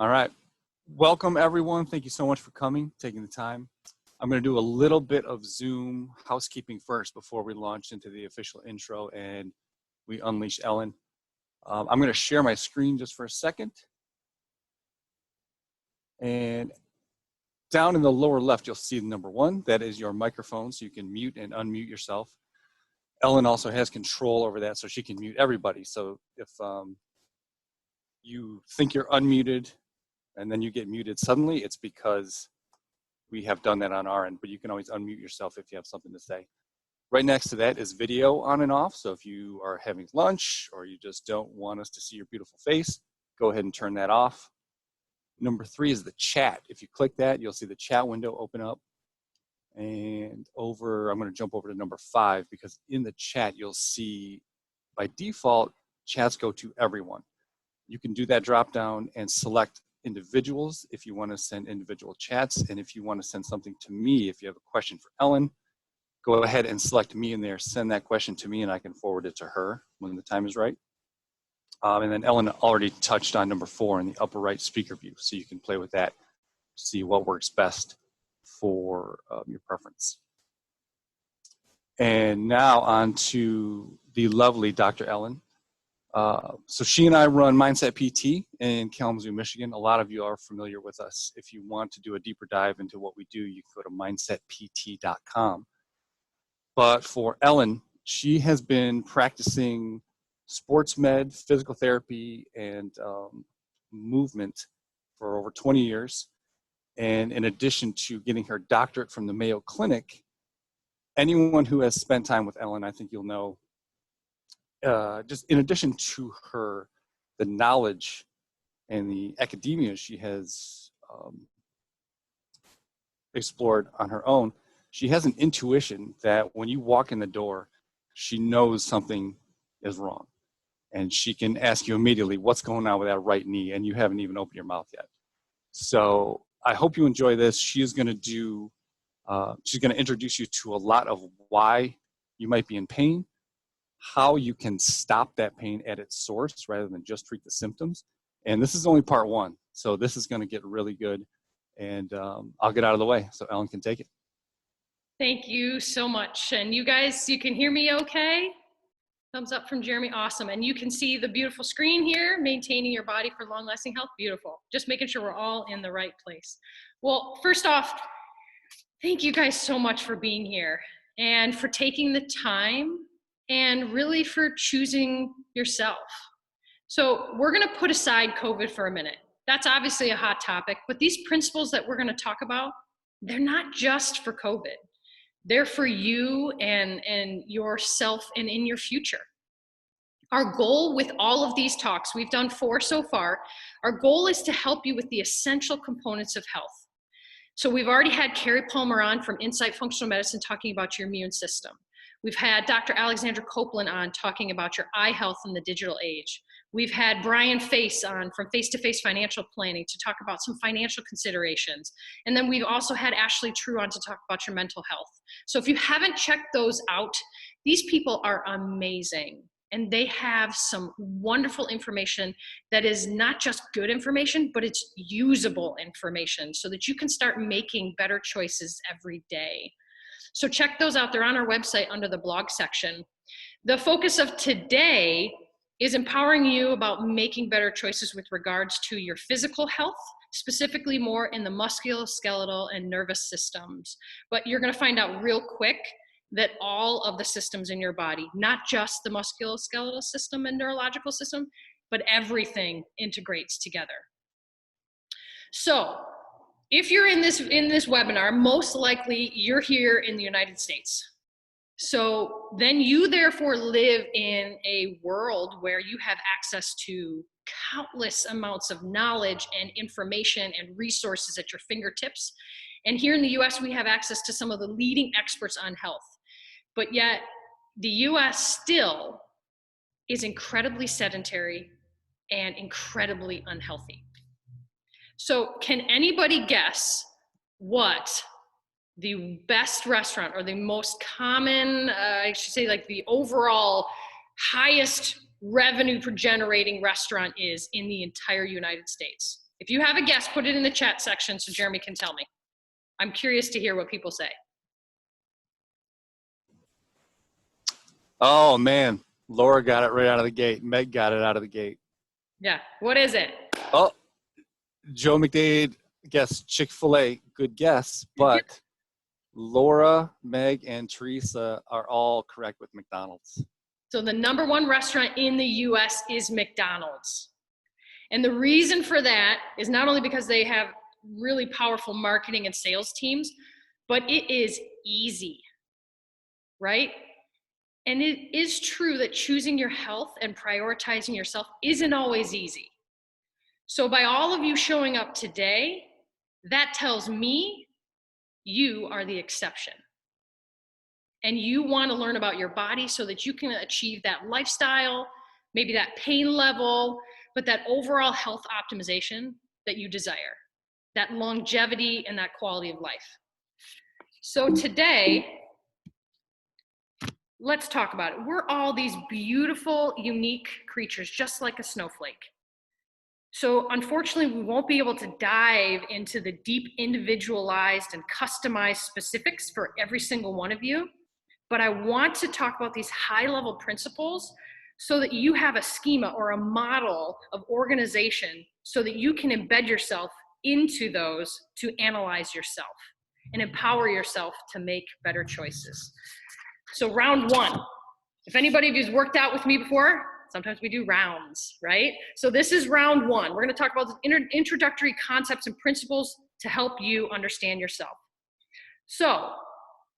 All right. Welcome, everyone. Thank you so much for coming, taking the time. I'm going to do a little bit of Zoom housekeeping first before we launch into the official intro and we unleash Ellen. I'm going to share my screen just for a second. And down in the lower left, you'll see the number 1. That is your microphone, so you can mute and unmute yourself. Ellen also has control over that, so she can mute everybody. So if you think you're unmuted and then you get muted suddenly, it's because we have done that on our end, but you can always unmute yourself if you have something to say. Right next to that is video on and off. So if you are having lunch or you just don't want us to see your beautiful face, go ahead and turn that off. Number 3 is the chat. If you click that, you'll see the chat window open up. And I'm going to jump over to number 5 because in the chat, you'll see by default, chats go to everyone. You can do that drop down and select individuals if you want to send individual chats. And if you want to send something to me, if you have a question for Ellen, go ahead and select me in there, send that question to me, and I can forward it to her when the time is right. And then Ellen already touched on number 4 in the upper right speaker view. So you can play with that to see what works best for your preference. And now on to the lovely Dr. Ellen. So she and I run Mindset PT in Kalamazoo, Michigan. A lot of you are familiar with us. If you want to do a deeper dive into what we do, you can go to mindsetpt.com. But for Ellen, she has been practicing sports med, physical therapy, and movement for over 20 years. And in addition to getting her doctorate from the Mayo Clinic, anyone who has spent time with Ellen, I think you'll know, just in addition to the knowledge and the academia she has explored on her own, she has an intuition that when you walk in the door, she knows something is wrong. And she can ask you immediately, what's going on with that right knee? And you haven't even opened your mouth yet. So I hope you enjoy this. She's going to introduce you to a lot of why you might be in pain, how you can stop that pain at its source rather than just treat the symptoms. And this is only part 1. So this is going to get really good. And I'll get out of the way so Ellen can take it. Thank you so much. And you guys, you can hear me okay? Thumbs up from Jeremy. Awesome. And you can see the beautiful screen here, maintaining your body for long-lasting health. Beautiful. Just making sure we're all in the right place. Well, first off, thank you guys so much for being here and for taking the time and really for choosing yourself. So we're going to put aside COVID for a minute. That's obviously a hot topic, but these principles that we're going to talk about, they're not just for COVID. They're for you and yourself and in your future. Our goal with all of these talks, we've done 4 so far, our goal is to help you with the essential components of health. So we've already had Carrie Palmer on from Insight Functional Medicine talking about your immune system. We've had Dr. Alexandra Copeland on talking about your eye health in the digital age. We've had Brian Face on from Face to Face Financial Planning to talk about some financial considerations. And then we've also had Ashley True on to talk about your mental health. So if you haven't checked those out, these people are amazing. And they have some wonderful information that is not just good information, but it's usable information so that you can start making better choices every day. So check those out. They're on our website under the blog section. The focus of today is empowering you about making better choices with regards to your physical health, specifically more in the musculoskeletal and nervous systems. But you're going to find out real quick that all of the systems in your body, not just the musculoskeletal system and neurological system, but everything integrates together. So if you're in this webinar, most likely you're here in the United States. So then you therefore live in a world where you have access to countless amounts of knowledge and information and resources at your fingertips. And here in the US, we have access to some of the leading experts on health. But yet the US still is incredibly sedentary and incredibly unhealthy. So can anybody guess what the best restaurant or the most common, I should say like the overall highest revenue per generating restaurant is in the entire United States? If you have a guess, put it in the chat section so Jeremy can tell me. I'm curious to hear what people say. Oh man, Laura got it right out of the gate. Meg got it out of the gate. Yeah, what is it? Oh, Joe McDade guessed Chick-fil-A. Good guess, but Laura, Meg, and Teresa are all correct with McDonald's. So the #1 restaurant in the US is McDonald's. And the reason for that is not only because they have really powerful marketing and sales teams, but it is easy, right? And it is true that choosing your health and prioritizing yourself isn't always easy. So by all of you showing up today, that tells me you are the exception. And you want to learn about your body so that you can achieve that lifestyle, maybe that pain level, but that overall health optimization that you desire, that longevity and that quality of life. So today, let's talk about it. We're all these beautiful, unique creatures, just like a snowflake. So unfortunately, we won't be able to dive into the deep individualized and customized specifics for every single one of you. But I want to talk about these high-level principles so that you have a schema or a model of organization so that you can embed yourself into those to analyze yourself and empower yourself to make better choices. So round 1, if anybody of you has worked out with me before, sometimes we do rounds, right? So this is round 1. We're going to talk about the introductory concepts and principles to help you understand yourself. So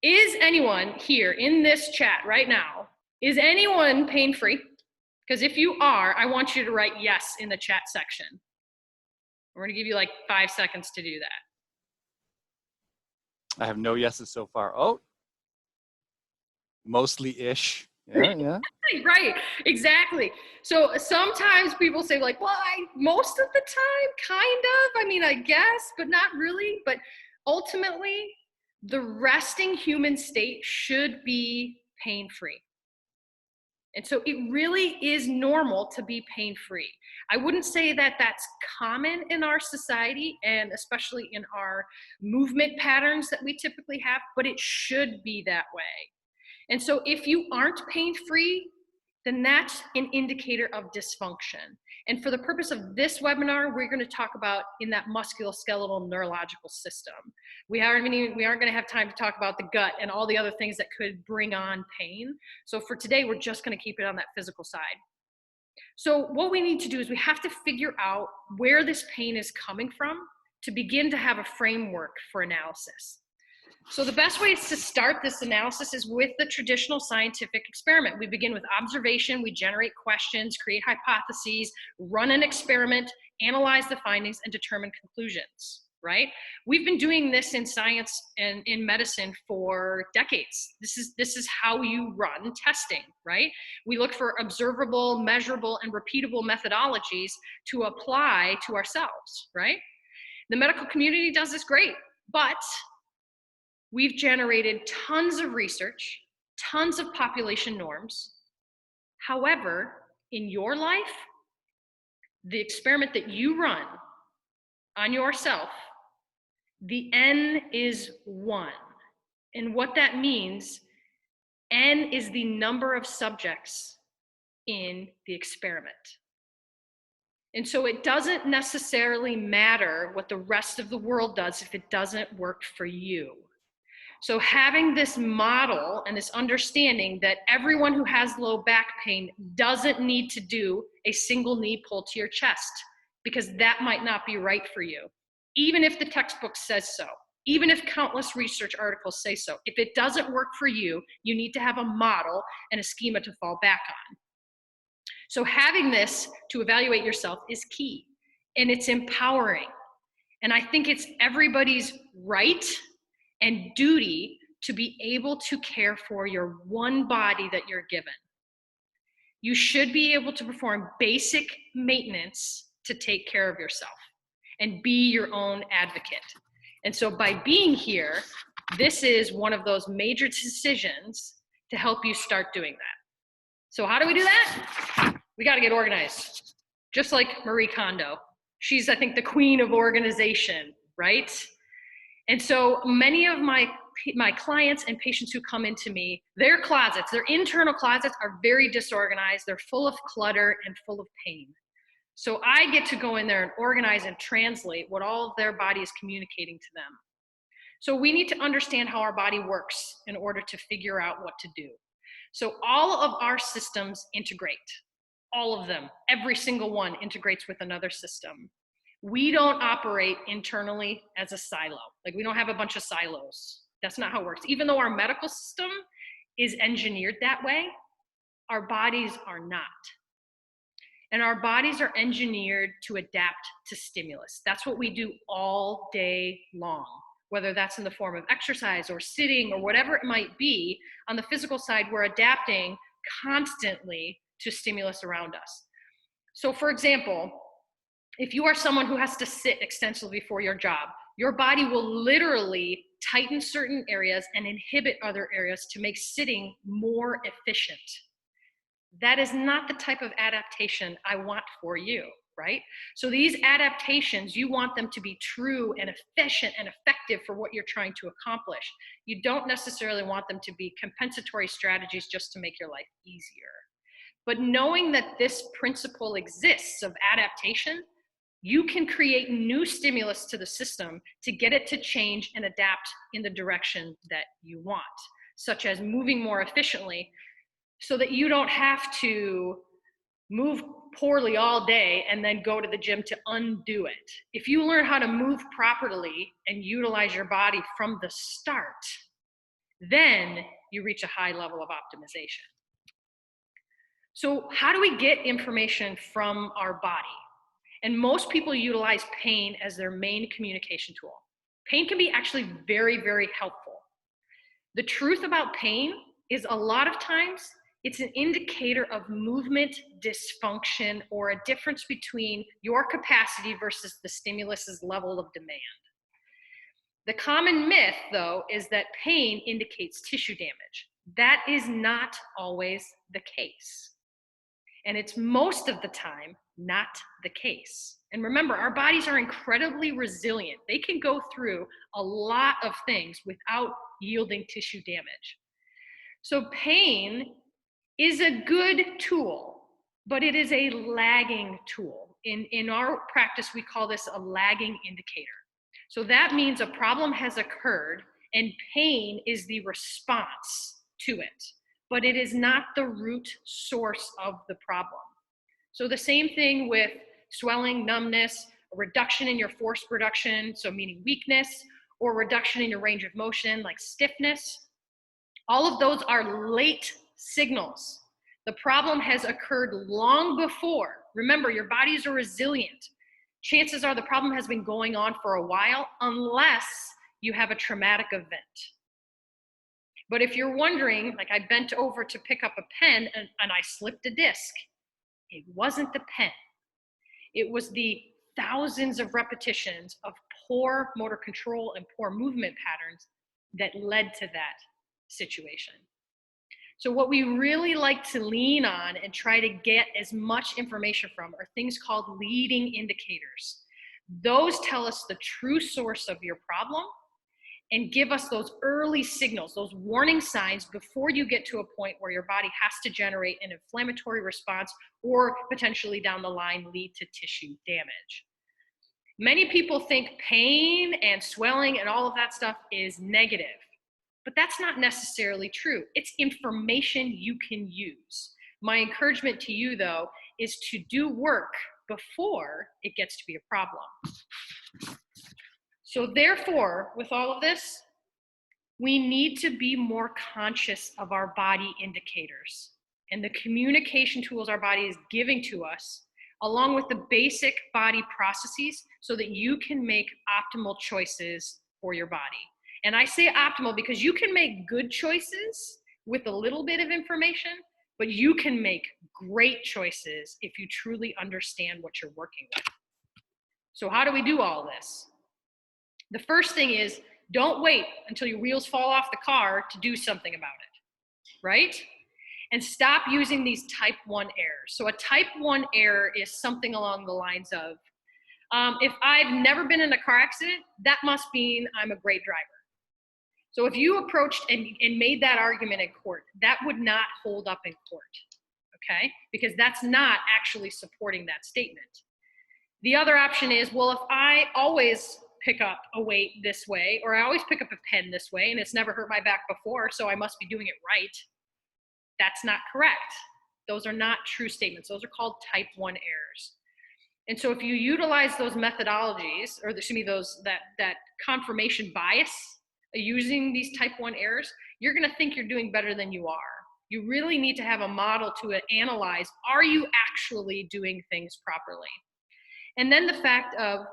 is anyone here in this chat right now, is anyone pain-free? Because if you are, I want you to write yes in the chat section. We're going to give you like 5 seconds to do that. I have no yeses so far. Oh, mostly-ish. Yeah. Right, exactly. So sometimes people say like, well, most of the time, kind of. I mean, I guess, but not really. But ultimately, the resting human state should be pain-free. And so it really is normal to be pain-free. I wouldn't say that that's common in our society and especially in our movement patterns that we typically have, but it should be that way. And so if you aren't pain-free, then that's an indicator of dysfunction. And for the purpose of this webinar, we're going to talk about in that musculoskeletal neurological system. We aren't going to have time to talk about the gut and all the other things that could bring on pain. So for today, we're just going to keep it on that physical side. So what we need to do is we have to figure out where this pain is coming from to begin to have a framework for analysis. So the best way to start this analysis is with the traditional scientific experiment. We begin with observation, we generate questions, create hypotheses, run an experiment, analyze the findings, and determine conclusions, right? We've been doing this in science and in medicine for decades. This is how you run testing, right? We look for observable, measurable, and repeatable methodologies to apply to ourselves, right? The medical community does this great, but we've generated tons of research, tons of population norms. However, in your life, the experiment that you run on yourself, the N is 1. And what that means, N is the number of subjects in the experiment. And so it doesn't necessarily matter what the rest of the world does if it doesn't work for you. So having this model and this understanding that everyone who has low back pain doesn't need to do a single knee pull to your chest because that might not be right for you. Even if the textbook says so, even if countless research articles say so, if it doesn't work for you, you need to have a model and a schema to fall back on. So having this to evaluate yourself is key and it's empowering. And I think it's everybody's right and duty to be able to care for your one body that you're given. You should be able to perform basic maintenance to take care of yourself and be your own advocate. And so by being here, this is one of those major decisions to help you start doing that. So how do we do that? We got to get organized, just like Marie Kondo. She's, I think, the queen of organization, right? And so many of my clients and patients who come into me, their closets, their internal closets are very disorganized. They're full of clutter and full of pain. So I get to go in there and organize and translate what all of their body is communicating to them. So we need to understand how our body works in order to figure out what to do. So all of our systems integrate. All of them, every single one integrates with another system. We don't operate internally as a silo. Like, we don't have a bunch of silos. That's not how it works. Even though our medical system is engineered that way, our bodies are not. And our bodies are engineered to adapt to stimulus. That's what we do all day long, whether that's in the form of exercise or sitting or whatever it might be. On the physical side, we're adapting constantly to stimulus around us. So for example, if you are someone who has to sit extensively for your job, your body will literally tighten certain areas and inhibit other areas to make sitting more efficient. That is not the type of adaptation I want for you, right? So these adaptations, you want them to be true and efficient and effective for what you're trying to accomplish. You don't necessarily want them to be compensatory strategies just to make your life easier. But knowing that this principle exists of adaptation, you can create new stimulus to the system to get it to change and adapt in the direction that you want, such as moving more efficiently, so that you don't have to move poorly all day and then go to the gym to undo it. If you learn how to move properly and utilize your body from the start, then you reach a high level of optimization. So how do we get information from our body? And most people utilize pain as their main communication tool. Pain can be actually very, very helpful. The truth about pain is a lot of times it's an indicator of movement dysfunction or a difference between your capacity versus the stimulus's level of demand. The common myth, though, is that pain indicates tissue damage. That is not always the case. And it's most of the time not the case. And remember, our bodies are incredibly resilient. They can go through a lot of things without yielding tissue damage. So pain is a good tool, but it is a lagging tool. In our practice, we call this a lagging indicator. So that means a problem has occurred and pain is the response to it, but it is not the root source of the problem. So the same thing with swelling, numbness, a reduction in your force production, so meaning weakness, or reduction in your range of motion like stiffness. All of those are late signals. The problem has occurred long before. Remember, your bodies are resilient. Chances are the problem has been going on for a while unless you have a traumatic event. But if you're wondering, like, I bent over to pick up a pen and I slipped a disc, it wasn't the pen. It was the thousands of repetitions of poor motor control and poor movement patterns that led to that situation. So what we really like to lean on and try to get as much information from are things called leading indicators. Those tell us the true source of your problem and give us those early signals, those warning signs before you get to a point where your body has to generate an inflammatory response or potentially down the line lead to tissue damage. Many people think pain and swelling and all of that stuff is negative, but that's not necessarily true. It's information you can use. My encouragement to you, though, is to do work before it gets to be a problem. So therefore, with all of this, we need to be more conscious of our body indicators and the communication tools our body is giving to us, along with the basic body processes so that you can make optimal choices for your body. And I say optimal because you can make good choices with a little bit of information, but you can make great choices if you truly understand what you're working with. So how do we do all this? The first thing is, don't wait until your wheels fall off the car to do something about it, right? And stop using these type 1 errors. So a type 1 error is something along the lines of, If I've never been in a car accident, that must mean I'm a great driver. So if you approached and made that argument in court, that would not hold up in court, okay? Because that's not actually supporting that statement. The other option is, well, if I always pick up a weight this way, or I always pick up a pen this way, and it's never hurt my back before, so I must be doing it right. That's not correct. Those are not true statements. Those are called type 1 errors. And so if you utilize those methodologies, or excuse me, that confirmation bias, using these type 1 errors, you're gonna think you're doing better than you are. You really need to have a model to analyze, are you actually doing things properly? And then the fact of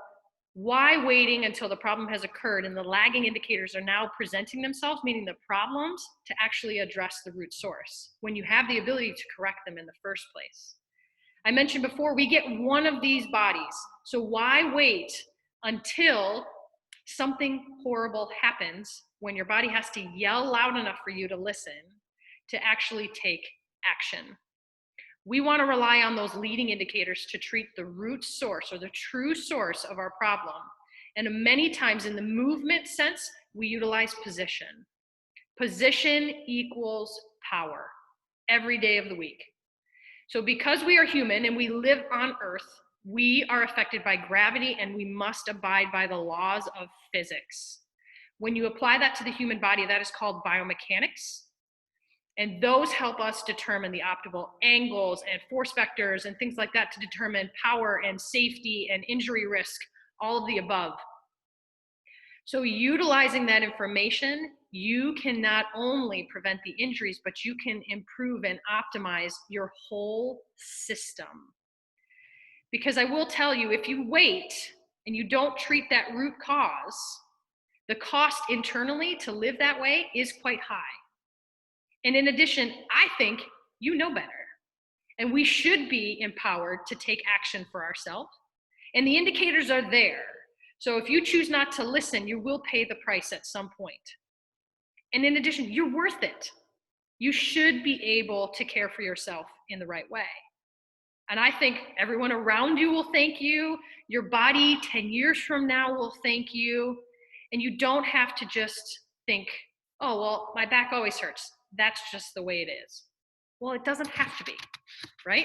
why waiting until the problem has occurred and the lagging indicators are now presenting themselves, meaning the problems, to actually address the root source when you have the ability to correct them in the first place. I mentioned before, we get one of these bodies. So why wait until something horrible happens when your body has to yell loud enough for you to listen to actually take action? We want to rely on those leading indicators to treat the root source or the true source of our problem. And many times in the movement sense, we utilize position. Position equals power every day of the week. So because we are human and we live on Earth, we are affected by gravity and we must abide by the laws of physics. When you apply that to the human body, that is called biomechanics. And those help us determine the optimal angles and force vectors and things like that to determine power and safety and injury risk, all of the above. So utilizing that information, you can not only prevent the injuries, but you can improve and optimize your whole system. Because I will tell you, if you wait and you don't treat that root cause, the cost internally to live that way is quite high. And in addition, I think you know better. And we should be empowered to take action for ourselves. And the indicators are there. So if you choose not to listen, you will pay the price at some point. And in addition, you're worth it. You should be able to care for yourself in the right way. And I think everyone around you will thank you. Your body 10 years from now will thank you. And you don't have to just think, oh, well, my back always hurts. That's just the way it is. Well, it doesn't have to be, right?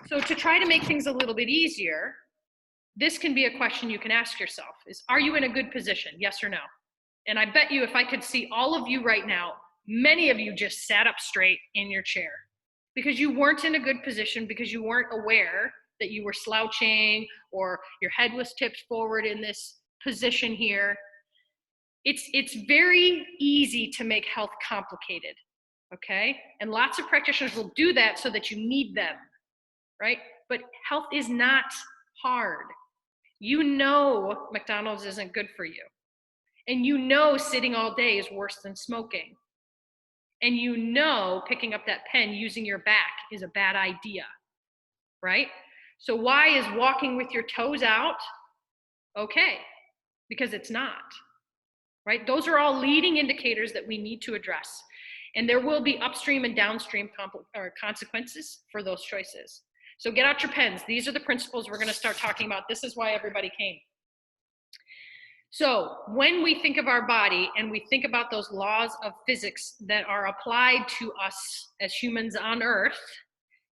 So to try to make things a little bit easier, this can be a question you can ask yourself is, are you in a good position? Yes or no? And I bet you if I could see all of you right now, many of you just sat up straight in your chair because you weren't in a good position, because you weren't aware that you were slouching or your head was tipped forward in this position here. It's very easy to make health complicated, okay? And lots of practitioners will do that so that you need them, right? But health is not hard. You know McDonald's isn't good for you. And you know sitting all day is worse than smoking. And you know picking up that pen using your back is a bad idea, right? So why is walking with your toes out okay? Because it's not. Right? Those are all leading indicators that we need to address. And there will be upstream and downstream consequences for those choices. So get out your pens. These are the principles we're going to start talking about. This is why everybody came. So when we think of our body and we think about those laws of physics that are applied to us as humans on Earth,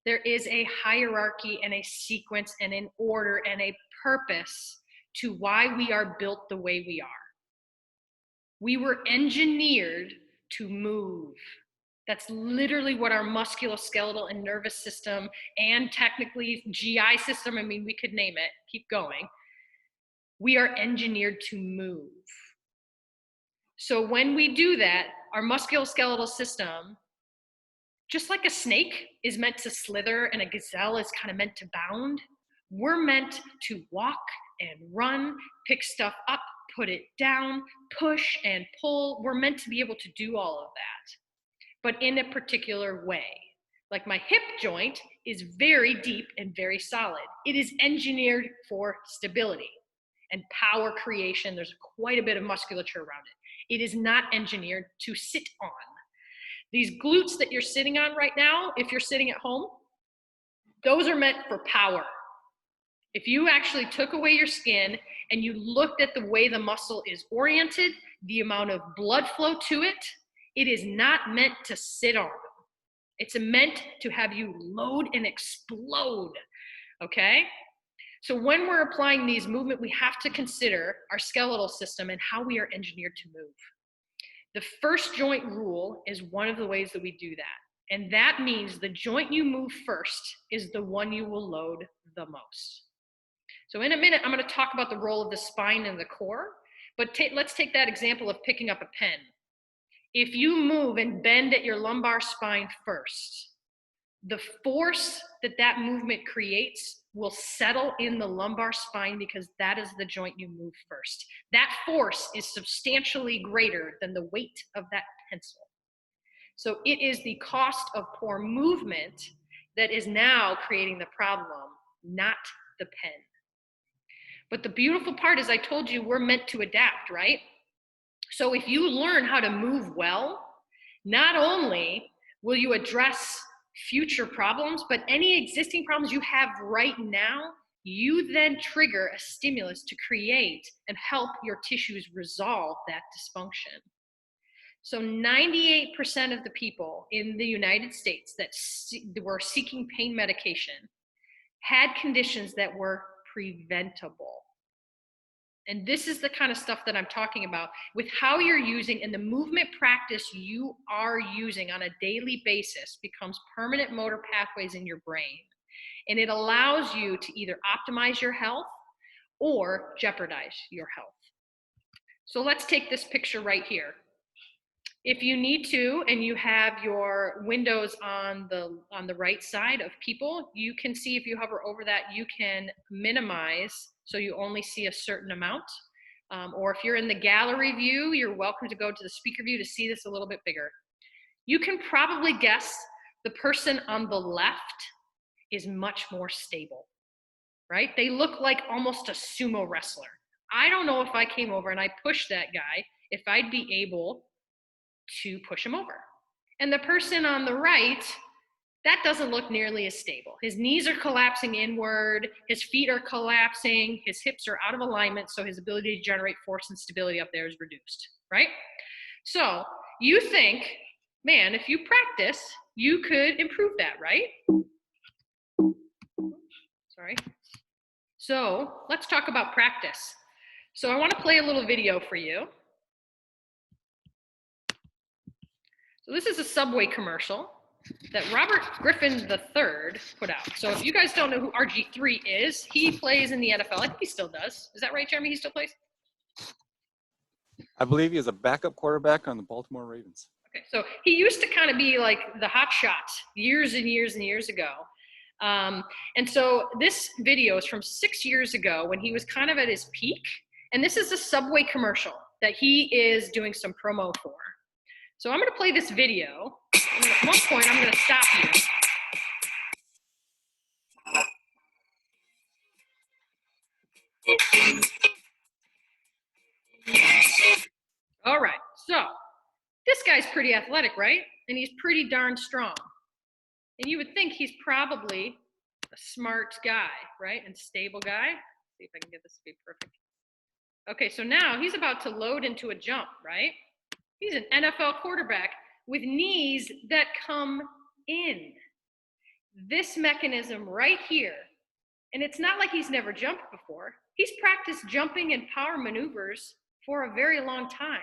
there is a hierarchy and a sequence and an order and a purpose to why we are built the way we are. We were engineered to move. That's literally what our musculoskeletal and nervous system and technically GI system, I mean, we could name it, keep going. We are engineered to move. So when we do that, our musculoskeletal system, just like a snake is meant to slither and a gazelle is kind of meant to bound, we're meant to walk and run, pick stuff up, put it down, push and pull. We're meant to be able to do all of that, but in a particular way. Like my hip joint is very deep and very solid. It is engineered for stability and power creation. There's quite a bit of musculature around it. It is not engineered to sit on. These glutes that you're sitting on right now, if you're sitting at home, those are meant for power. If you actually took away your skin and you looked at the way the muscle is oriented, the amount of blood flow to it, it is not meant to sit on. It's meant to have you load and explode, okay? So when we're applying these movement, we have to consider our skeletal system and how we are engineered to move. The first joint rule is one of the ways that we do that. And that means the joint you move first is the one you will load the most. So in a minute, I'm going to talk about the role of the spine and the core, but let's take that example of picking up a pen. If you move and bend at your lumbar spine first, the force that that movement creates will settle in the lumbar spine because that is the joint you move first. That force is substantially greater than the weight of that pencil. So it is the cost of poor movement that is now creating the problem, not the pen. But the beautiful part is I told you we're meant to adapt, right? So if you learn how to move well, not only will you address future problems, but any existing problems you have right now, you then trigger a stimulus to create and help your tissues resolve that dysfunction. So 98% of the people in the United States that were seeking pain medication had conditions that were preventable. And this is the kind of stuff that I'm talking about with how you're using, and the movement practice you are using on a daily basis becomes permanent motor pathways in your brain. And it allows you to either optimize your health or jeopardize your health. So let's take this picture right here. If you need to, and you have your windows on the right side of people, you can see, if you hover over that, you can minimize so you only see a certain amount. Or if you're in the gallery view, you're welcome to go to the speaker view to see this a little bit bigger. You can probably guess the person on the left is much more stable, right? They look like almost a sumo wrestler. I don't know if I came over and I pushed that guy, if I'd be able to push him over. And the person on the right, that doesn't look nearly as stable. His knees are collapsing inward, his feet are collapsing, his hips are out of alignment, so his ability to generate force and stability up there is reduced, right? So you think, man, if you practice, you could improve that, right? Sorry. So let's talk about practice. So I want to play a little video for you. So this is a Subway commercial that Robert Griffin III put out. So if you guys don't know who RG3 is, he plays in the NFL. I think he still does. Is that right, Jeremy? He still plays? I believe he is a backup quarterback on the Baltimore Ravens. Okay, so he used to kind of be like the hot shot years and years and years ago. And so this video is from 6 years ago when he was kind of at his peak. And this is a Subway commercial that he is doing some promo for. So I'm going to play this video. And at one point, I'm going to stop you. All right, so this guy's pretty athletic, right? And he's pretty darn strong. And you would think he's probably a smart guy, right? And stable guy. Let's see if I can get this to be perfect. Okay, so now he's about to load into a jump, right? He's an NFL quarterback with knees that come in. This mechanism right here, and it's not like he's never jumped before. He's practiced jumping and power maneuvers for a very long time,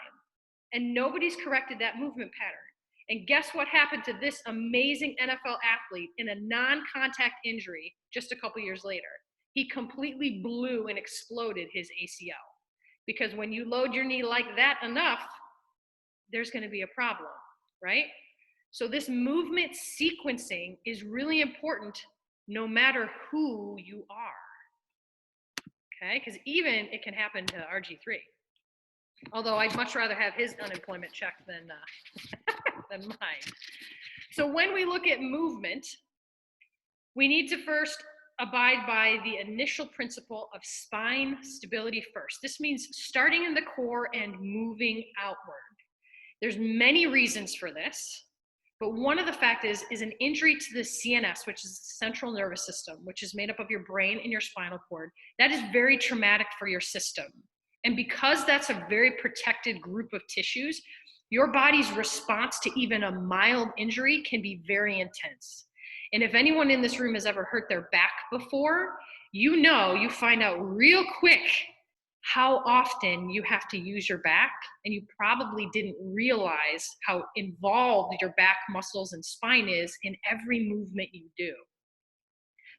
and nobody's corrected that movement pattern. And guess what happened to this amazing NFL athlete in a non-contact injury just a couple years later? He completely blew and exploded his ACL. Because when you load your knee like that enough, there's going to be a problem, right? So this movement sequencing is really important no matter who you are, okay? Because even it can happen to RG3. Although I'd much rather have his unemployment check than mine. So when we look at movement, we need to first abide by the initial principle of spine stability first. This means starting in the core and moving outward. There's many reasons for this, But one of the factors is an injury to the CNS, which is the central nervous system, which is made up of your brain and your spinal cord. That is very traumatic for your system. And because that's a very protected group of tissues, your body's response to even a mild injury can be very intense. And if anyone in this room has ever hurt their back before, you find out real quick how often you have to use your back, and you probably didn't realize how involved your back muscles and spine is in every movement you do.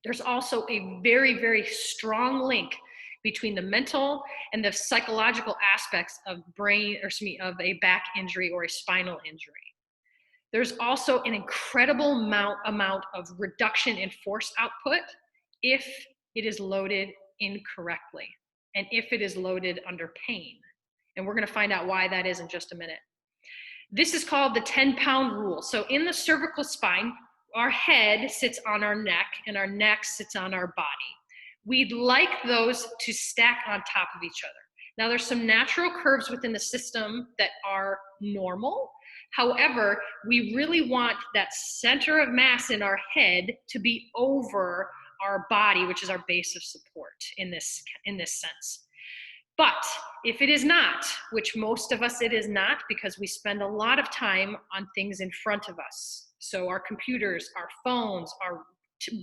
There's also a very, very strong link between the mental and the psychological aspects of of a back injury or a spinal injury. There's also an incredible amount of reduction in force output if it is loaded incorrectly and if it is loaded under pain. And we're going to find out why that is in just a minute. This is called the 10-pound rule. So in the cervical spine, our head sits on our neck and our neck sits on our body. We'd like those to stack on top of each other. Now there's some natural curves within the system that are normal. However, we really want that center of mass in our head to be over our body, which is our base of support in this sense. But if it is not, which most of us it is not, because we spend a lot of time on things in front of us. So our computers, our phones, our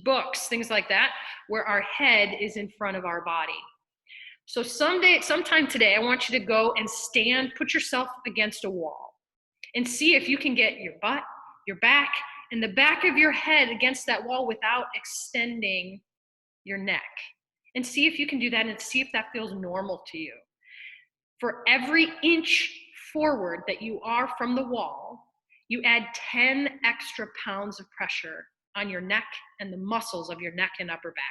books, things like that, where our head is in front of our body. So sometime today, I want you to go and put yourself against a wall and see if you can get your butt, your back, and the back of your head against that wall without extending your neck. And see if you can do that and see if that feels normal to you. For every inch forward that you are from the wall, you add 10 extra pounds of pressure on your neck and the muscles of your neck and upper back.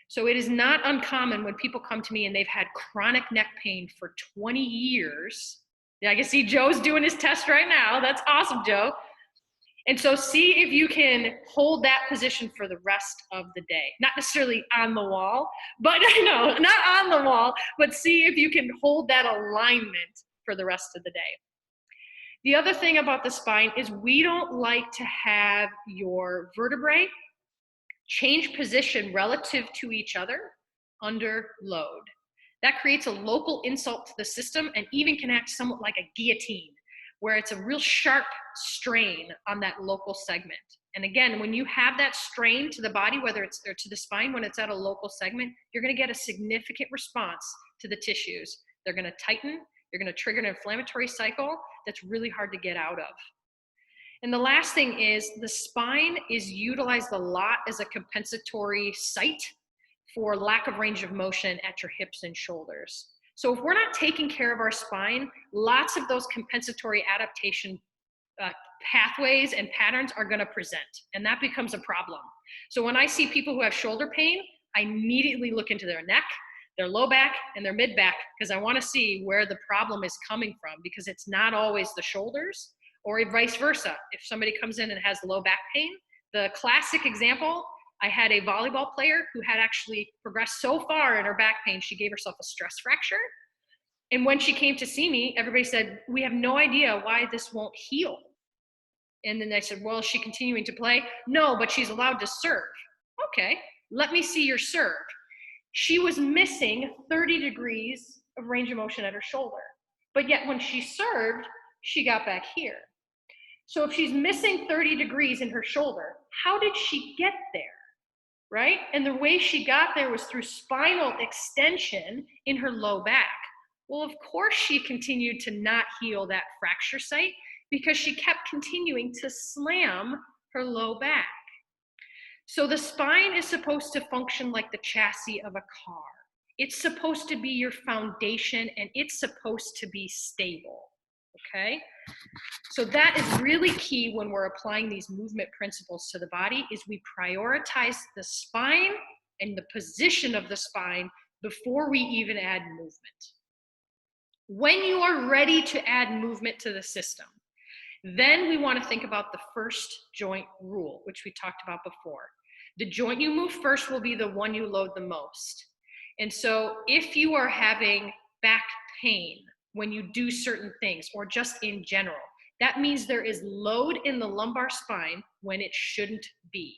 So it is not uncommon when people come to me and they've had chronic neck pain for 20 years. Yeah, I can see Joe's doing his test right now. That's awesome, Joe. And so see if you can hold that position for the rest of the day. Not necessarily on the wall, but no, not on the wall, but see if you can hold that alignment for the rest of the day. The other thing about the spine is we don't like to have your vertebrae change position relative to each other under load. That creates a local insult to the system and even can act somewhat like a guillotine, where it's a real sharp strain on that local segment. And again, when you have that strain to the body, whether it's or to the spine, when it's at a local segment, you're gonna get a significant response to the tissues. They're gonna tighten, you're gonna trigger an inflammatory cycle that's really hard to get out of. And the last thing is the spine is utilized a lot as a compensatory site for lack of range of motion at your hips and shoulders. So if we're not taking care of our spine, lots of those compensatory adaptation pathways and patterns are going to present, and that becomes a problem. So when I see people who have shoulder pain, I immediately look into their neck, their low back, and their mid back, because I want to see where the problem is coming from, because it's not always the shoulders, or vice versa. If somebody comes in and has low back pain, the classic example, I had a volleyball player who had actually progressed so far in her back pain, she gave herself a stress fracture. And when she came to see me, everybody said, we have no idea why this won't heal. And then they said, well, is she continuing to play? No, but she's allowed to serve. Okay, let me see your serve. She was missing 30 degrees of range of motion at her shoulder. But yet when she served, she got back here. So if she's missing 30 degrees in her shoulder, how did she get there? Right? And the way she got there was through spinal extension in her low back. Well, of course she continued to not heal that fracture site because she kept continuing to slam her low back. So the spine is supposed to function like the chassis of a car. It's supposed to be your foundation and it's supposed to be stable, okay? So that is really key when we're applying these movement principles to the body, is we prioritize the spine and the position of the spine before we even add movement. When you are ready to add movement to the system, then we want to think about the first joint rule, which we talked about before. The joint you move first will be the one you load the most. And so if you are having back pain when you do certain things, or just in general, That means there is load in the lumbar spine when it shouldn't be,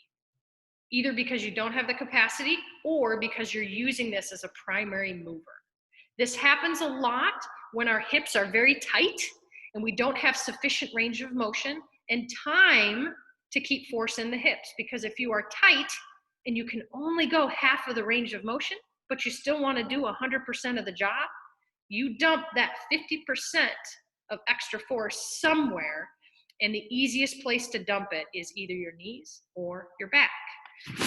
either because you don't have the capacity or because you're using this as a primary mover. This happens a lot when our hips are very tight and we don't have sufficient range of motion and time to keep force in the hips. Because if you are tight and you can only go half of the range of motion, but you still want to do 100% of the job, you dump that 50% of extra force somewhere, and the easiest place to dump it is either your knees or your back.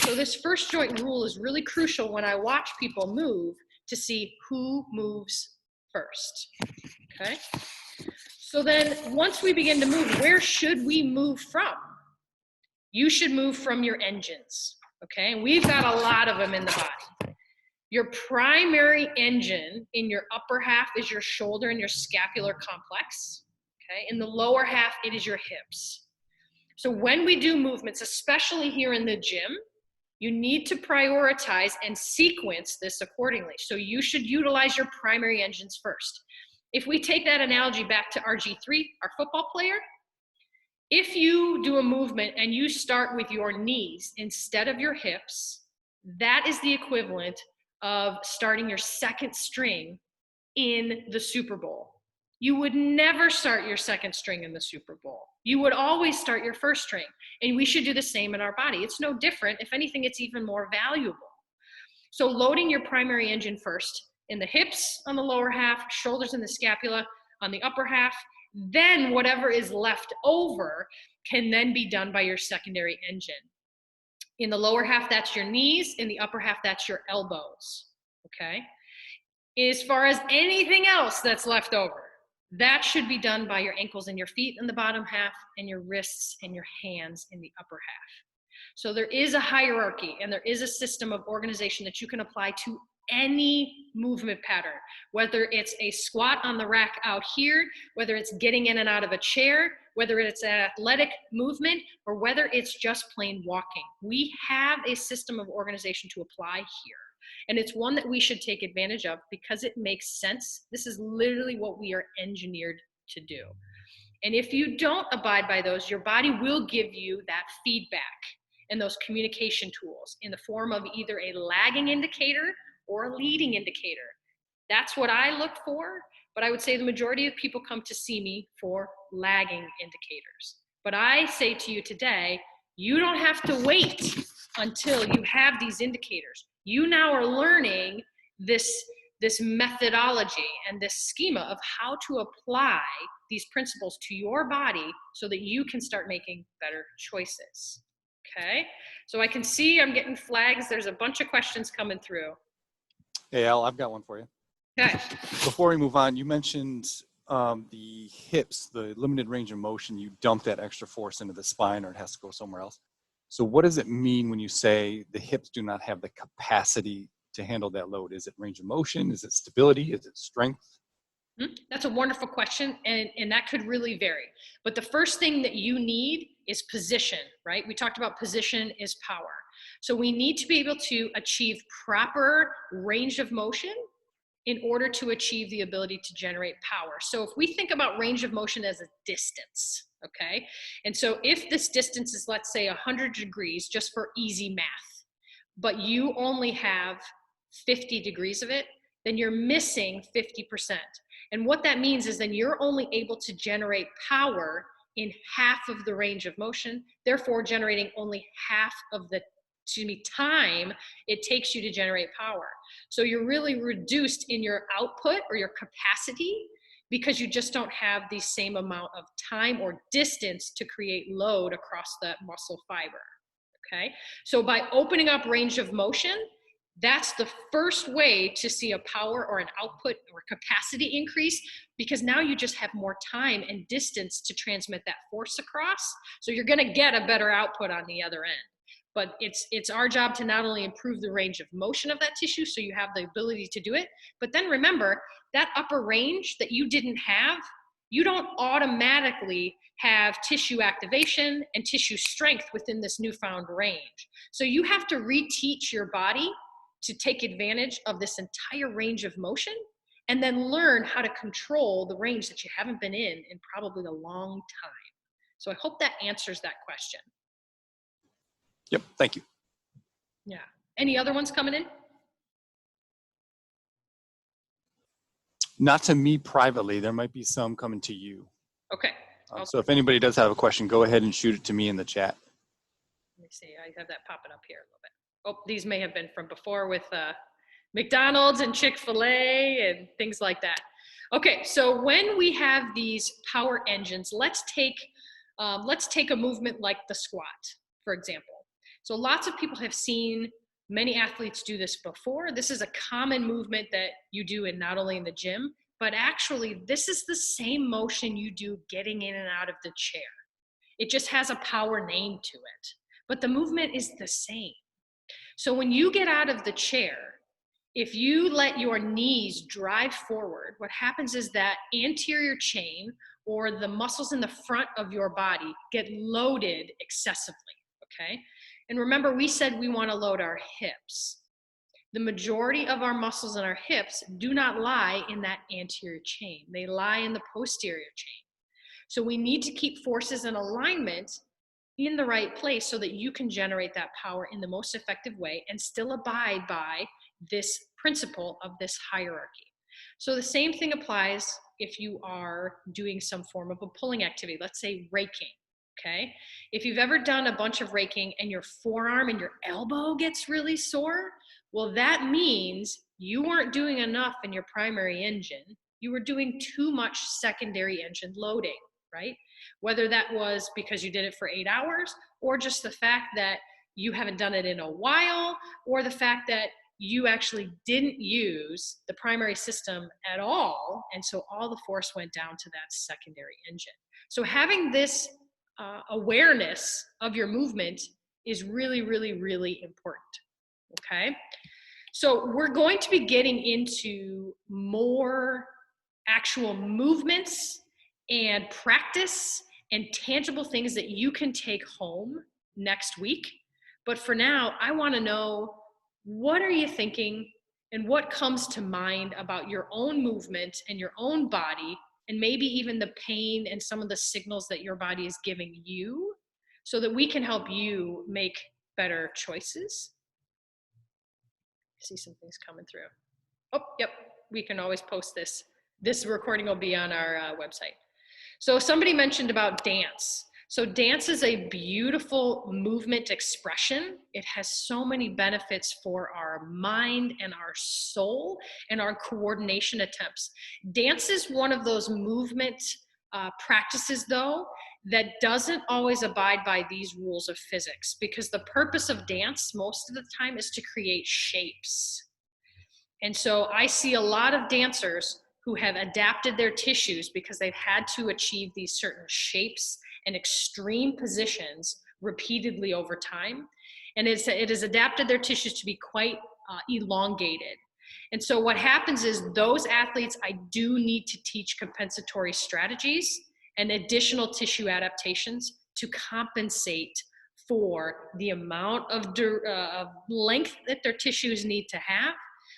So this first joint rule is really crucial when I watch people move to see who moves first, okay? So then once we begin to move, where should we move from? You should move from your engines, okay? And we've got a lot of them in the body. Your primary engine in your upper half is your shoulder and your scapular complex, okay? In the lower half, it is your hips. So when we do movements, especially here in the gym, you need to prioritize and sequence this accordingly. So you should utilize your primary engines first. If we take that analogy back to RG3, our football player, if you do a movement and you start with your knees instead of your hips, that is the equivalent of starting your second string in the Super Bowl. You would never start your second string in the Super Bowl. You would always start your first string. And we should do the same in our body. It's no different. If anything, it's even more valuable. So loading your primary engine first in the hips on the lower half, shoulders and the scapula on the upper half, then whatever is left over can then be done by your secondary engine. In the lower half, that's your knees. In the upper half, that's your elbows, okay? As far as anything else that's left over, that should be done by your ankles and your feet in the bottom half and your wrists and your hands in the upper half. So there is a hierarchy and there is a system of organization that you can apply to any movement pattern, whether it's a squat on the rack out here, whether it's getting in and out of a chair, whether it's an athletic movement, or whether it's just plain walking. We have a system of organization to apply here. And it's one that we should take advantage of because it makes sense. This is literally what we are engineered to do. And if you don't abide by those, your body will give you that feedback and those communication tools in the form of either a lagging indicator or a leading indicator. That's what I look for, but I would say the majority of people come to see me for lagging indicators. But I say to you today, you don't have to wait until you have these indicators. You now are learning this methodology and this schema of how to apply these principles to your body so that you can start making better choices. Okay, so I can see I'm getting flags. There's a bunch of questions coming through. Hey, Al, I've got one for you. Okay. Before we move on, you mentioned the hips, the limited range of motion, you dump that extra force into the spine or it has to go somewhere else. So what does it mean when you say the hips do not have the capacity to handle that load? Is it range of motion? Is it stability? Is it strength? That's a wonderful question, and that could really vary. But the first thing that you need is position, right? We talked about position is power. So we need to be able to achieve proper range of motion in order to achieve the ability to generate power. So if we think about range of motion as a distance, okay? And so if this distance is, let's say, 100 degrees, just for easy math, but you only have 50 degrees of it, then you're missing 50%. And what that means is then you're only able to generate power in half of the range of motion, therefore generating only half of the time it takes you to generate power. So you're really reduced in your output or your capacity because you just don't have the same amount of time or distance to create load across that muscle fiber, okay? So by opening up range of motion, that's the first way to see a power or an output or capacity increase, because now you just have more time and distance to transmit that force across. So you're gonna get a better output on the other end. But it's our job to not only improve the range of motion of that tissue so you have the ability to do it, but then remember that upper range that you didn't have, you don't automatically have tissue activation and tissue strength within this newfound range. So you have to reteach your body to take advantage of this entire range of motion and then learn how to control the range that you haven't been in probably a long time. So I hope that answers that question. Yep, thank you. Yeah. Any other ones coming in? Not to me privately. There might be some coming to you. Okay. So if anybody does have a question, go ahead and shoot it to me in the chat. Let me see. I have that popping up here a little bit. Oh, these may have been from before with McDonald's and Chick-fil-A and things like that. Okay, so when we have these power engines, let's take a movement like the squat, for example. So lots of people have seen many athletes do this before. This is a common movement that you do not only in the gym, but actually this is the same motion you do getting in and out of the chair. It just has a power name to it, but the movement is the same. So when you get out of the chair, if you let your knees drive forward, what happens is that anterior chain or the muscles in the front of your body get loaded excessively, okay? And remember, we said we want to load our hips. The majority of our muscles in our hips do not lie in that anterior chain. They lie in the posterior chain. So we need to keep forces in alignment in the right place so that you can generate that power in the most effective way and still abide by this principle of this hierarchy. So the same thing applies if you are doing some form of a pulling activity, let's say raking, okay? If you've ever done a bunch of raking and your forearm and your elbow gets really sore, well, that means you weren't doing enough in your primary engine. You were doing too much secondary engine loading, right? Whether that was because you did it for 8 hours or just the fact that you haven't done it in a while, or the fact that you actually didn't use the primary system at all, and so all the force went down to that secondary engine. So having this awareness of your movement is really, really, really important, okay? So we're going to be getting into more actual movements and practice and tangible things that you can take home next week. But for now, I want to know, what are you thinking and what comes to mind about your own movement and your own body, and maybe even the pain and some of the signals that your body is giving you, so that we can help you make better choices. I see some things coming through. Oh, yep, we can always post this. This recording will be on our website. So somebody mentioned about dance. So dance is a beautiful movement expression. It has so many benefits for our mind and our soul and our coordination attempts. Dance is one of those movement practices, though, that doesn't always abide by these rules of physics, because the purpose of dance most of the time is to create shapes. And so I see a lot of dancers who have adapted their tissues because they've had to achieve these certain shapes and extreme positions repeatedly over time. And it has adapted their tissues to be quite elongated. And so what happens is those athletes, I do need to teach compensatory strategies and additional tissue adaptations to compensate for the amount of length that their tissues need to have.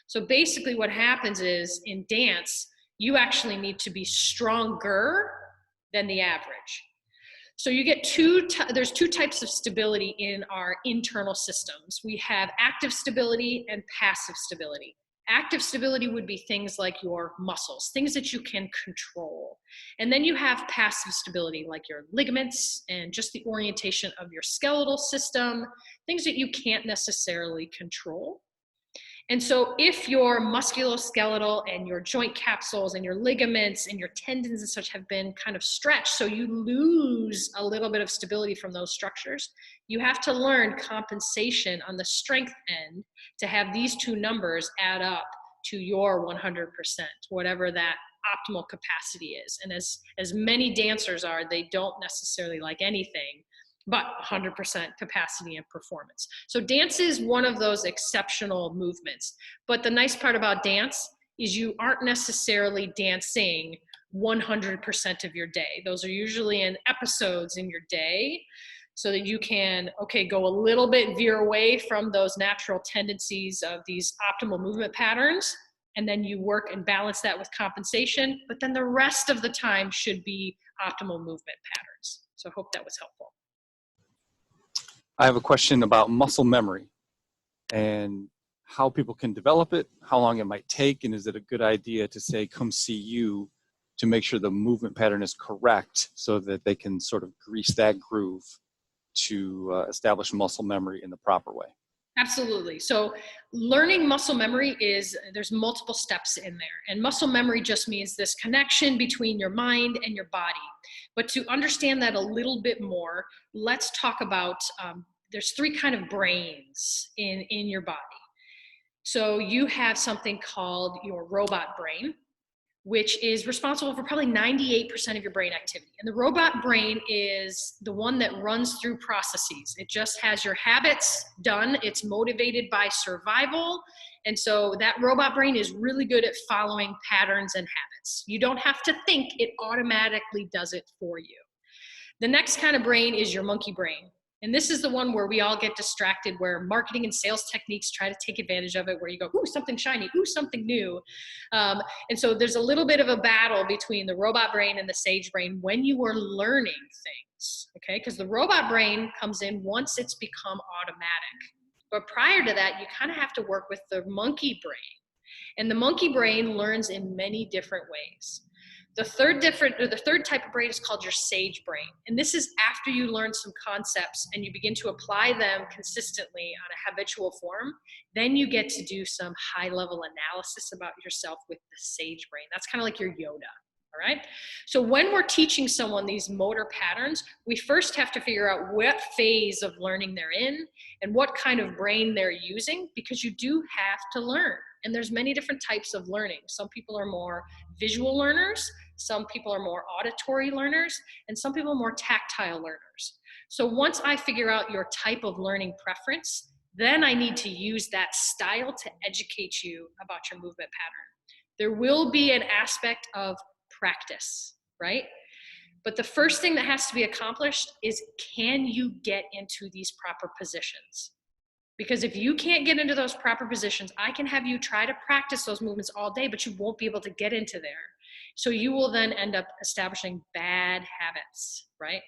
So basically what happens is in dance, you actually need to be stronger than the average. So you get there's two types of stability in our internal systems. We have active stability and passive stability. Active stability would be things like your muscles, things that you can control. And then you have passive stability, like your ligaments and just the orientation of your skeletal system, things that you can't necessarily control. And so if your musculoskeletal and your joint capsules and your ligaments and your tendons and such have been kind of stretched, so you lose a little bit of stability from those structures, you have to learn compensation on the strength end to have these two numbers add up to your 100%, whatever that optimal capacity is. And as many dancers are, they don't necessarily like anything but 100% capacity and performance. So dance is one of those exceptional movements. But the nice part about dance is you aren't necessarily dancing 100% of your day. Those are usually in episodes in your day, so that you can, go a little bit, veer away from those natural tendencies of these optimal movement patterns, and then you work and balance that with compensation, but then the rest of the time should be optimal movement patterns. So I hope that was helpful. I have a question about muscle memory and how people can develop it, how long it might take, and is it a good idea to say, come see you to make sure the movement pattern is correct so that they can sort of grease that groove to establish muscle memory in the proper way? Absolutely. So learning muscle memory there's multiple steps in there. And muscle memory just means this connection between your mind and your body. But to understand that a little bit more, let's talk about, there's three kind of brains in your body. So you have something called your robot brain, which is responsible for probably 98% of your brain activity. And the robot brain is the one that runs through processes. It just has your habits done. It's motivated by survival. And so that robot brain is really good at following patterns and habits. You don't have to think, it automatically does it for you. The next kind of brain is your monkey brain. And this is the one where we all get distracted, where marketing and sales techniques try to take advantage of it, where you go, ooh, something shiny, ooh, something new. And so there's a little bit of a battle between the robot brain and the sage brain when you are learning things, okay? Because the robot brain comes in once it's become automatic. But prior to that, you kind of have to work with the monkey brain. And the monkey brain learns in many different ways. The third type of brain is called your sage brain. And this is after you learn some concepts and you begin to apply them consistently on a habitual form, then you get to do some high-level analysis about yourself with the sage brain. That's kind of like your Yoda, all right? So when we're teaching someone these motor patterns, we first have to figure out what phase of learning they're in and what kind of brain they're using, because you do have to learn. And there's many different types of learning. Some people are more visual learners, some people are more auditory learners, and some people are more tactile learners. So once I figure out your type of learning preference, then I need to use that style to educate you about your movement pattern. There will be an aspect of practice, right? But the first thing that has to be accomplished is, can you get into these proper positions? Because if you can't get into those proper positions, I can have you try to practice those movements all day, but you won't be able to get into there. So you will then end up establishing bad habits, right?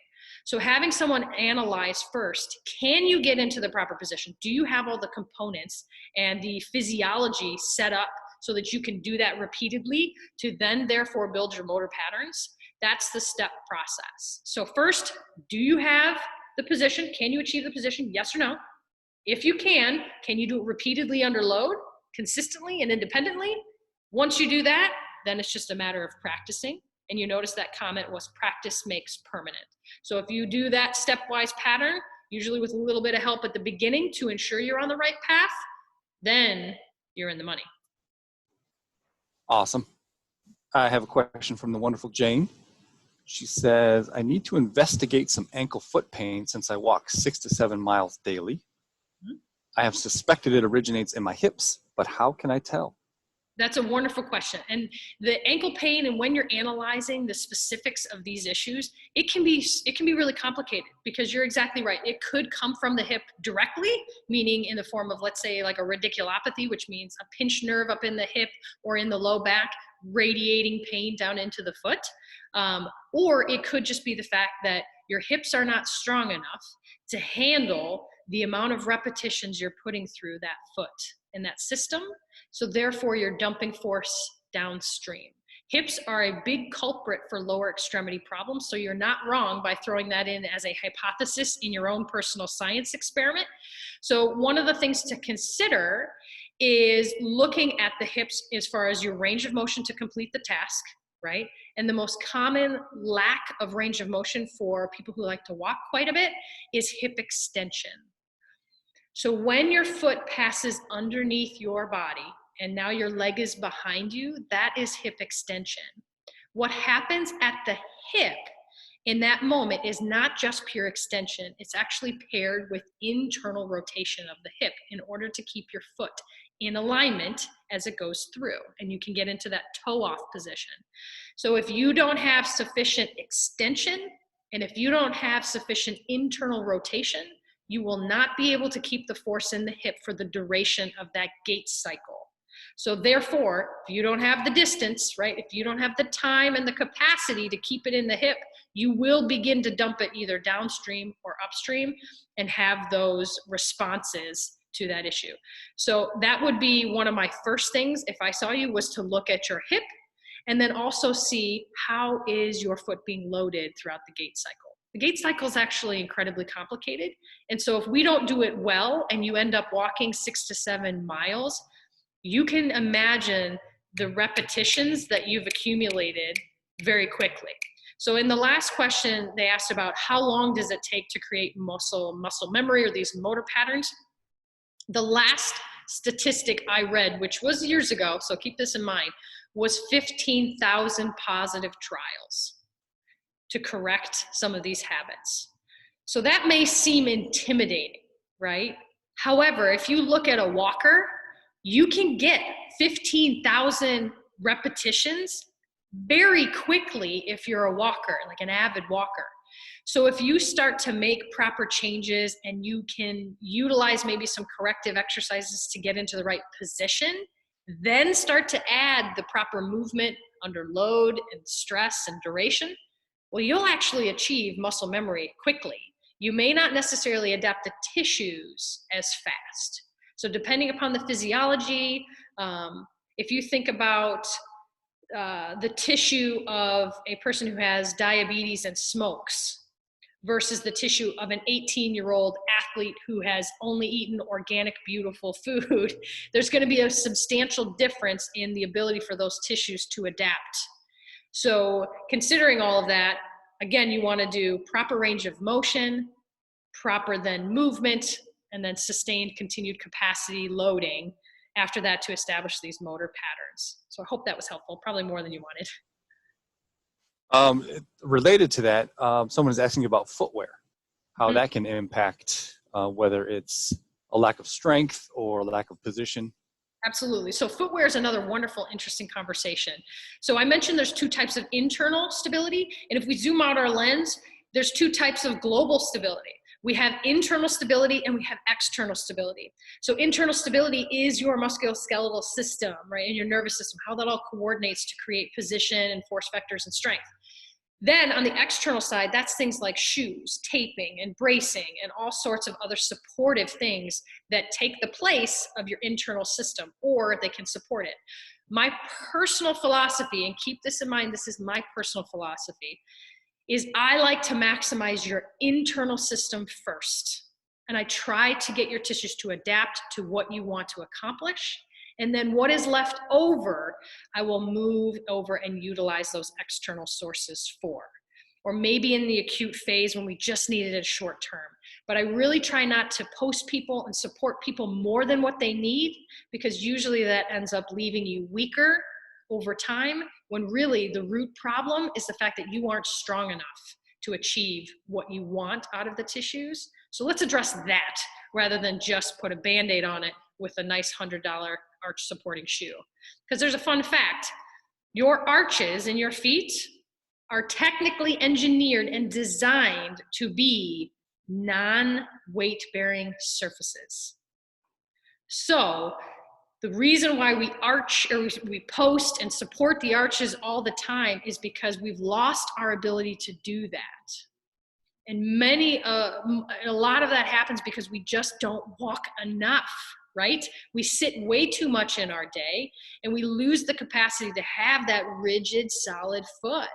So having someone analyze first, can you get into the proper position? Do you have all the components and the physiology set up so that you can do that repeatedly to then therefore build your motor patterns? That's the step process. So first, do you have the position? Can you achieve the position? Yes or no? If you can you do it repeatedly under load, consistently and independently? Once you do that, then it's just a matter of practicing. And you notice that comment was practice makes permanent. So if you do that stepwise pattern, usually with a little bit of help at the beginning to ensure you're on the right path, then you're in the money. Awesome. I have a question from the wonderful Jane. She says, I need to investigate some ankle foot pain since I walk 6 to 7 miles daily. I have suspected it originates in my hips, but how can I tell? That's a wonderful question. And the ankle pain, and when you're analyzing the specifics of these issues, it can be really complicated, because you're exactly right. It could come from the hip directly, meaning in the form of, let's say, like a radiculopathy, which means a pinched nerve up in the hip or in the low back, radiating pain down into the foot. Or it could just be the fact that your hips are not strong enough to handle the amount of repetitions you're putting through that foot in that system. So therefore you're dumping force downstream. Hips are a big culprit for lower extremity problems. So you're not wrong by throwing that in as a hypothesis in your own personal science experiment. So one of the things to consider is looking at the hips as far as your range of motion to complete the task, right? And the most common lack of range of motion for people who like to walk quite a bit is hip extension. So when your foot passes underneath your body and now your leg is behind you, that is hip extension. What happens at the hip in that moment is not just pure extension. It's actually paired with internal rotation of the hip in order to keep your foot in alignment as it goes through, and you can get into that toe off position. So if you don't have sufficient extension, and if you don't have sufficient internal rotation, you will not be able to keep the force in the hip for the duration of that gait cycle. So therefore, if you don't have the distance, right, if you don't have the time and the capacity to keep it in the hip, you will begin to dump it either downstream or upstream and have those responses to that issue. So that would be one of my first things if I saw you, was to look at your hip and then also see how is your foot being loaded throughout the gait cycle. The gait cycle is actually incredibly complicated. And so if we don't do it well and you end up walking 6 to 7 miles, you can imagine the repetitions that you've accumulated very quickly. So in the last question, they asked about how long does it take to create muscle memory or these motor patterns. The last statistic I read, which was years ago, so keep this in mind, was 15,000 positive trials to correct some of these habits. So that may seem intimidating, right? However, if you look at a walker, you can get 15,000 repetitions very quickly if you're a walker, like an avid walker. So if you start to make proper changes and you can utilize maybe some corrective exercises to get into the right position, then start to add the proper movement under load and stress and duration, well, you'll actually achieve muscle memory quickly. You may not necessarily adapt the tissues as fast. So depending upon the physiology, if you think about the tissue of a person who has diabetes and smokes versus the tissue of an 18-year-old athlete who has only eaten organic, beautiful food, there's going to be a substantial difference in the ability for those tissues to adapt. So considering all of that, again, you want to do proper range of motion, proper then movement, and then sustained continued capacity loading after that to establish these motor patterns. So I hope that was helpful, probably more than you wanted. Related to that, someone is asking about footwear, how that can impact whether it's a lack of strength or lack of position. Absolutely. So footwear is another wonderful, interesting conversation. So I mentioned there's two types of internal stability. And if we zoom out our lens, there's two types of global stability. We have internal stability and we have external stability. So internal stability is your musculoskeletal system, right? And your nervous system, how that all coordinates to create position and force vectors and strength. Then on the external side, that's things like shoes, taping, and bracing, and all sorts of other supportive things that take the place of your internal system, or they can support it. My personal philosophy, and keep this in mind, this is my personal philosophy, is I like to maximize your internal system first. And I try to get your tissues to adapt to what you want to accomplish. And then what is left over, I will move over and utilize those external sources for. Or maybe in the acute phase when we just needed it short term. But I really try not to post people and support people more than what they need, because usually that ends up leaving you weaker over time, when really the root problem is the fact that you aren't strong enough to achieve what you want out of the tissues. So let's address that rather than just put a Band-Aid on it with a nice $100 arch supporting shoe. Because there's a fun fact. Your arches in your feet are technically engineered and designed to be non-weight bearing surfaces. So the reason why we arch, or we post and support the arches all the time, is because we've lost our ability to do that. And a lot of that happens because we just don't walk enough, right? We sit way too much in our day, and we lose the capacity to have that rigid, solid foot.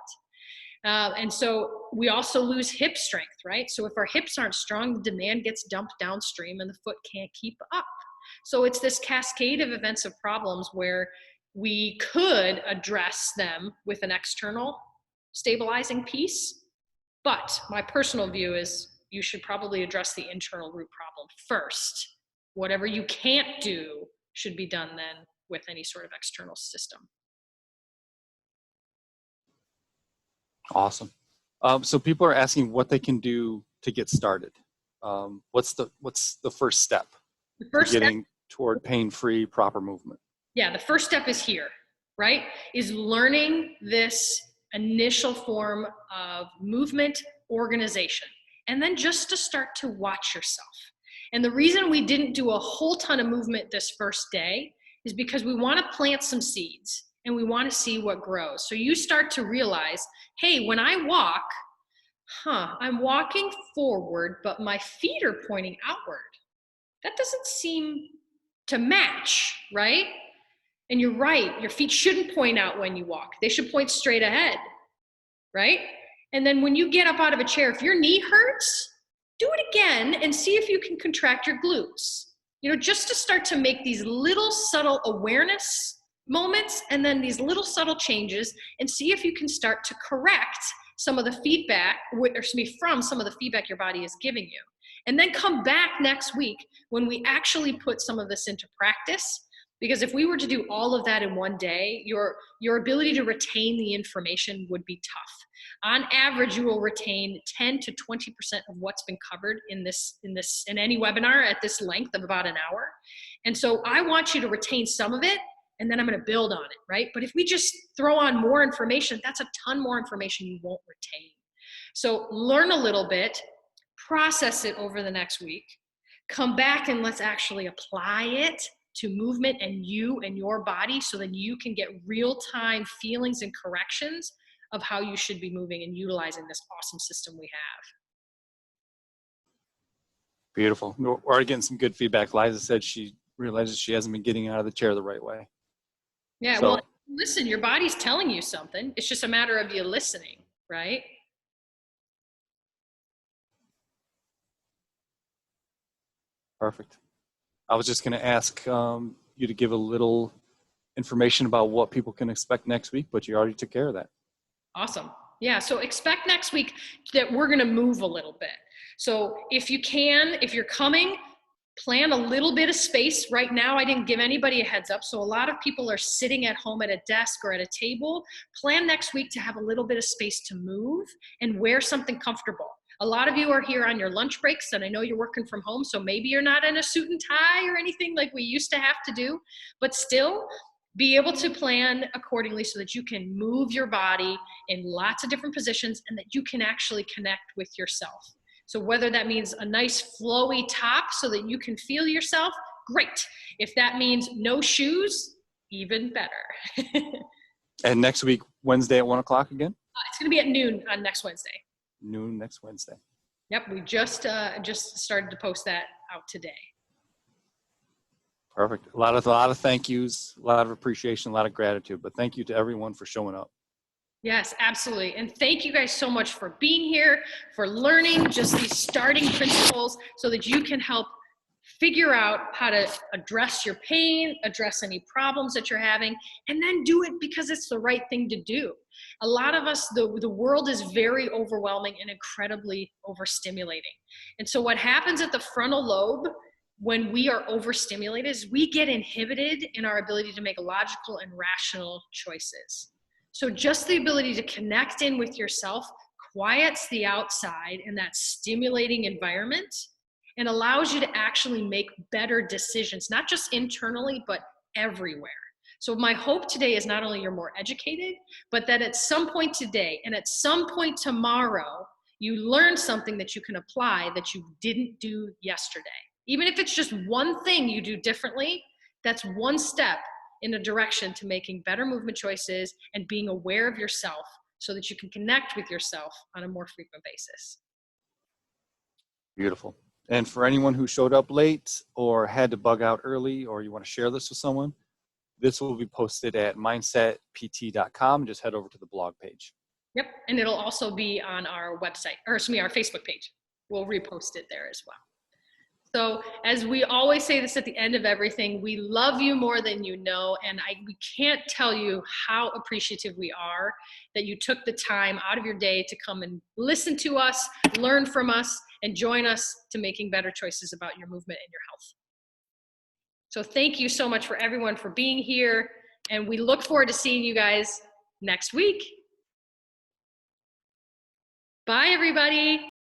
And so we also lose hip strength, right? So if our hips aren't strong, the demand gets dumped downstream and the foot can't keep up. So it's this cascade of events of problems where we could address them with an external stabilizing piece. But my personal view is you should probably address the internal root problem first. Whatever you can't do should be done then with any sort of external system. Awesome. So people are asking what they can do to get started. What's the first step? The first to getting toward pain-free, proper movement? Yeah, the first step is here, right? Is learning this initial form of movement organization. And then just to start to watch yourself. And the reason we didn't do a whole ton of movement this first day is because we want to plant some seeds and we want to see what grows. So you start to realize, hey, when I walk, I'm walking forward, but my feet are pointing outward. That doesn't seem to match, right? And you're right, your feet shouldn't point out when you walk. They should point straight ahead, right? And then when you get up out of a chair, if your knee hurts, do it again and see if you can contract your glutes. You know, just to start to make these little subtle awareness moments and then these little subtle changes and see if you can start to correct some of the feedback, from some of the feedback your body is giving you. And then come back next week when we actually put some of this into practice. Because if we were to do all of that in one day, your ability to retain the information would be tough. On average, you will retain 10 to 20% of what's been covered in any webinar at this length of about an hour. And so I want you to retain some of it, and then I'm going to build on it, right? But if we just throw on more information, that's a ton more information you won't retain. So learn a little bit, process it over the next week, come back and let's actually apply it to movement and you and your body so that you can get real-time feelings and corrections of how you should be moving and utilizing this awesome system we have. Beautiful. We're already getting some good feedback. Liza said she realizes she hasn't been getting out of the chair the right way. Yeah, well, listen, your body's telling you something. It's just a matter of you listening, right? Perfect. I was just going to ask you to give a little information about what people can expect next week, but you already took care of that. Awesome. Yeah, so expect next week that we're going to move a little bit. So if you're coming, plan a little bit of space. Right now, I didn't give anybody a heads up. So a lot of people are sitting at home at a desk or at a table. Plan next week to have a little bit of space to move and wear something comfortable. A lot of you are here on your lunch breaks, and I know you're working from home, so maybe you're not in a suit and tie or anything like we used to have to do, but still be able to plan accordingly so that you can move your body in lots of different positions and that you can actually connect with yourself. So whether that means a nice flowy top so that you can feel yourself, great. If that means no shoes, even better. And next week, Wednesday at 1 o'clock again? It's going to be at noon on next Wednesday. Noon next Wednesday. Yep, we just started to post that out today. Perfect. A lot of thank yous, a lot of appreciation, a lot of gratitude. But thank you to everyone for showing up. Yes, absolutely. And thank you guys so much for being here, for learning just these starting principles so that you can help figure out how to address your pain, address any problems that you're having, and then do it because it's the right thing to do. A lot of us, the world is very overwhelming and incredibly overstimulating. And so what happens at the frontal lobe when we are overstimulated is we get inhibited in our ability to make logical and rational choices. So just the ability to connect in with yourself quiets the outside in that stimulating environment and allows you to actually make better decisions, not just internally, but everywhere. So my hope today is not only you're more educated, but that at some point today and at some point tomorrow, you learn something that you can apply that you didn't do yesterday. Even if it's just one thing you do differently, that's one step in a direction to making better movement choices and being aware of yourself so that you can connect with yourself on a more frequent basis. Beautiful. And for anyone who showed up late or had to bug out early, or you want to share this with someone, this will be posted at mindsetpt.com. Just head over to the blog page. Yep, and it'll also be on our website, or excuse me, our Facebook page. We'll repost it there as well. So as we always say this at the end of everything, we love you more than you know, and we can't tell you how appreciative we are that you took the time out of your day to come and listen to us, learn from us, and join us to making better choices about your movement and your health. So thank you so much for everyone for being here, and we look forward to seeing you guys next week. Bye, everybody.